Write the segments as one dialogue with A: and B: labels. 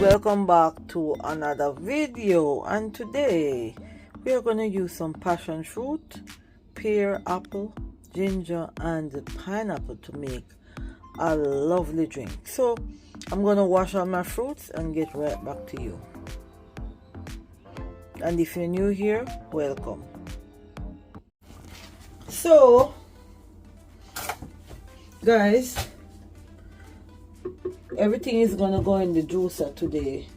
A: welcome back to another video, and today we are going to use some passion fruit, pear, apple, ginger and pineapple to make a lovely drink. So I'm going to wash all my fruits and get right back to you. And if you're new here, welcome. So guys, everything is gonna go in the juicer today,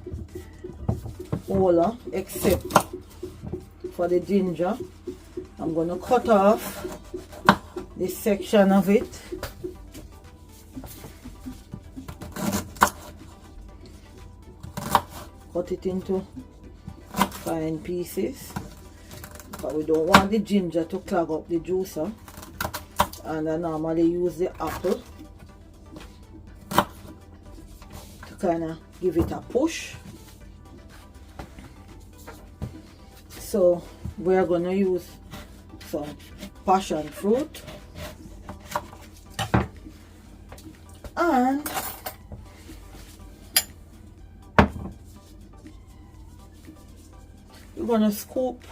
A: all except for the ginger. I'm gonna cut off this section of it, cut it into fine pieces, but we don't want the ginger to clog up the juicer. And I normally use the apple to kind of give it a push. So we're going to use some passion fruit, and we're going to scoop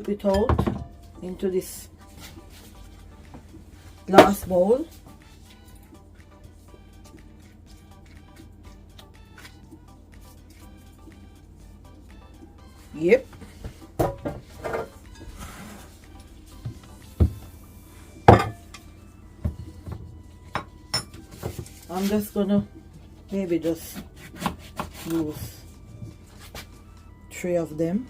A: it out into this glass bowl. Yep. I'm just gonna maybe just use 3 of them.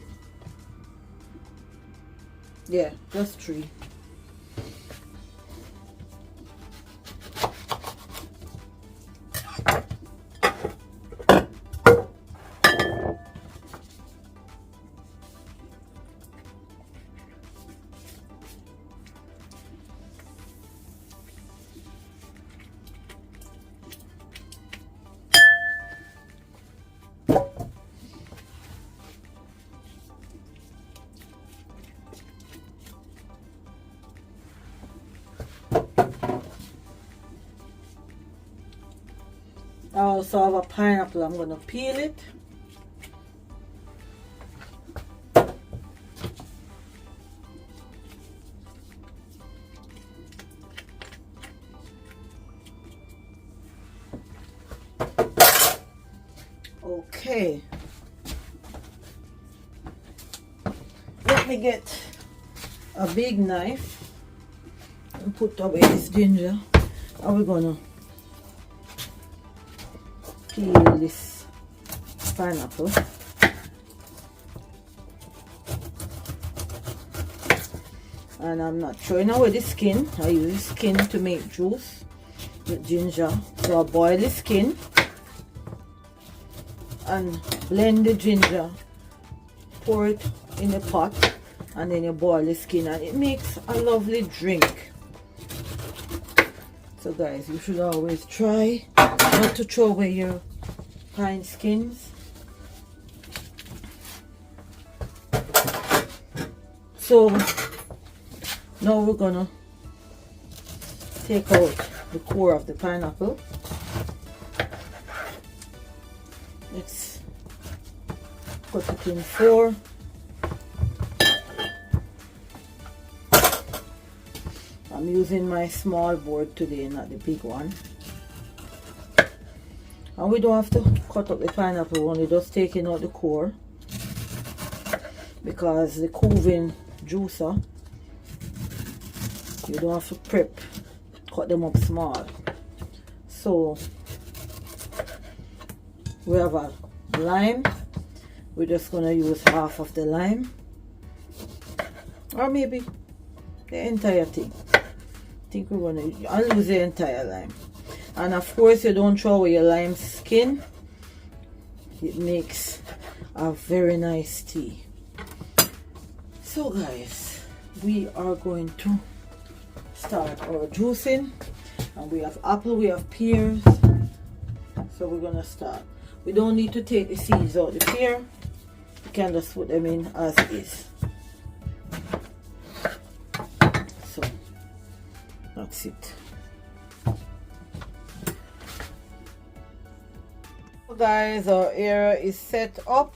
A: Yeah, just 3. I also have a pineapple. I'm going to peel it. Okay. Let me get a big knife and put away this ginger. And we're going to peel this pineapple. And I'm not throwing away the skin. I use the skin to make juice with ginger. So I boil the skin and blend the ginger, pour it in the pot, and then you boil the skin, and it makes a lovely drink. So guys, you should always try not to throw away your pine skins. So now we're gonna take out the core of the pineapple. Let's cut it in 4. I'm using my small board today, not the big one. And we don't have to cut up the pineapple, only just taking out the core, because the cooling juicer, you don't have to cut them up small. So we have a lime. We're just going to use half of the lime, or maybe the entire thing. I think we're going to, I'll use the entire lime. And of course, you don't throw away your lime skin. It makes a very nice tea. So guys, we are going to start our juicing. And we have apple, we have pears. So we're going to start. We don't need to take the seeds out the pear. You can just put them in as is. So that's it. Guys, our area is set up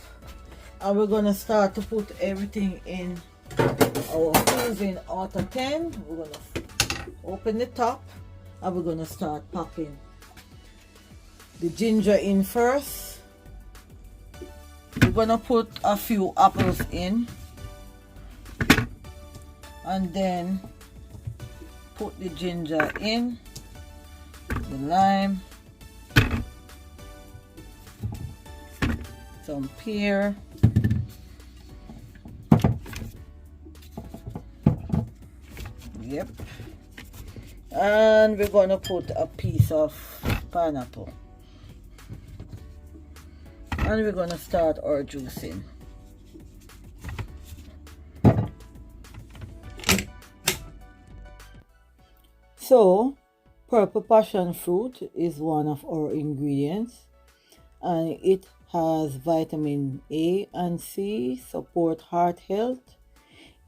A: and we're gonna start to put everything in our freezing auto 10. We're gonna open the top and we're gonna start popping the ginger in first. We're gonna put a few apples in and then put the ginger in, the lime, some pear, yep, and we're gonna put a piece of pineapple and we're gonna start our juicing. So purple passion fruit is one of our ingredients and it has vitamin A and C, support heart health,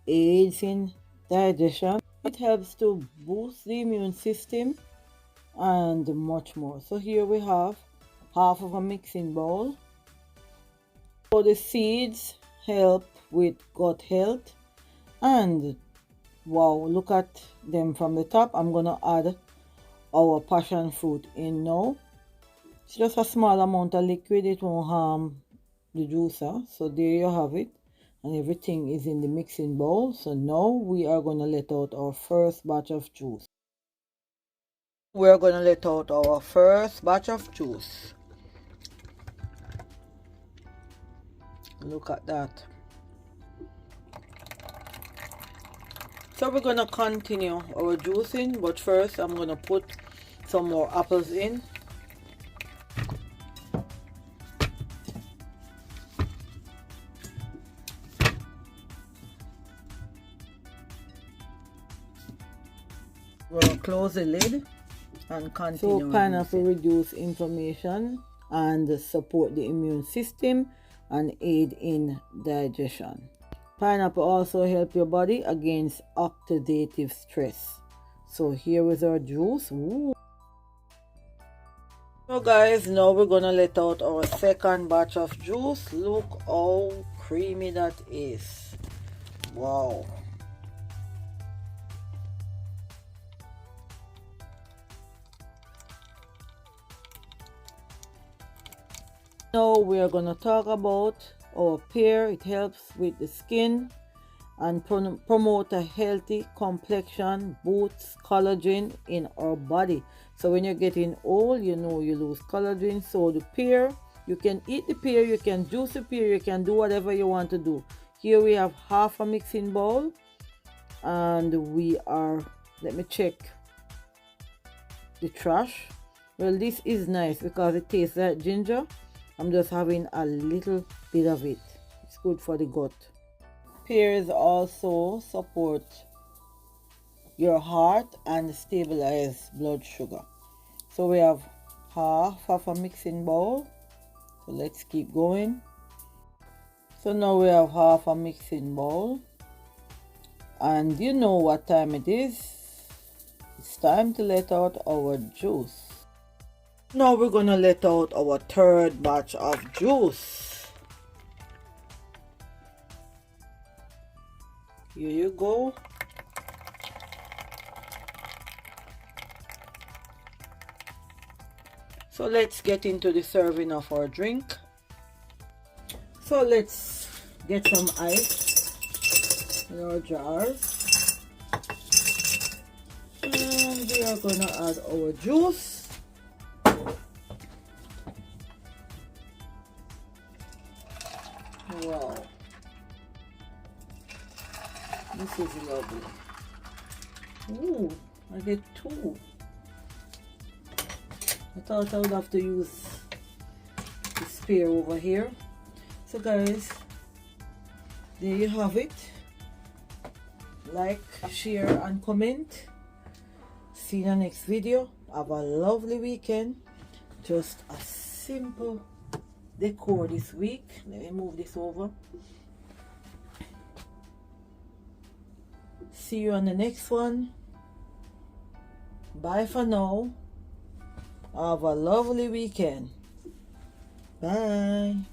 A: aids in digestion, it helps to boost the immune system and much more. So here we have half of a mixing bowl. So the seeds help with gut health and wow, look at them from the top. I'm gonna add our passion fruit in now. It's just a small amount of liquid, it won't harm the juicer. So there you have it, and everything is in the mixing bowl. So now we are gonna let out our first batch of juice. We're gonna let out our first batch of juice. Look at that. So we're gonna continue our juicing, but first I'm gonna put some more apples in. We're gonna close the lid and continue. So pineapple reduce inflammation and support the immune system and aid in digestion. Pineapple also help your body against oxidative stress. So here is our juice. Ooh. So guys, now we're gonna let out our second batch of juice. Look how creamy that is. Wow. Now we are gonna talk about our pear. It helps with the skin and promote a healthy complexion, boosts collagen in our body. So when you're getting old, you know you lose collagen. So the pear, you can eat the pear, you can juice the pear, you can do whatever you want to do. Here we have half a mixing bowl and we are, let me check the trash. Well, this is nice because it tastes like ginger. I'm just having a little bit of it. It's good for the gut. Pears also support your heart and stabilize blood sugar. So we have half of a mixing bowl. So let's keep going. So now we have half a mixing bowl. And you know what time it is. It's time to let out our juice. Now we're gonna let out our third batch of juice. Here you go. So let's get into the serving of our drink. So let's get some ice in our jars. And we are gonna add our juice. Wow, this is lovely. Ooh, I get two. I thought I would have to use the spear over here. So guys, there you have it. Like, share and comment. See you in the next video. Have a lovely weekend. Just a simple decor this week. Let me move this over. See you on the next one. Bye for now. Have a lovely weekend. Bye.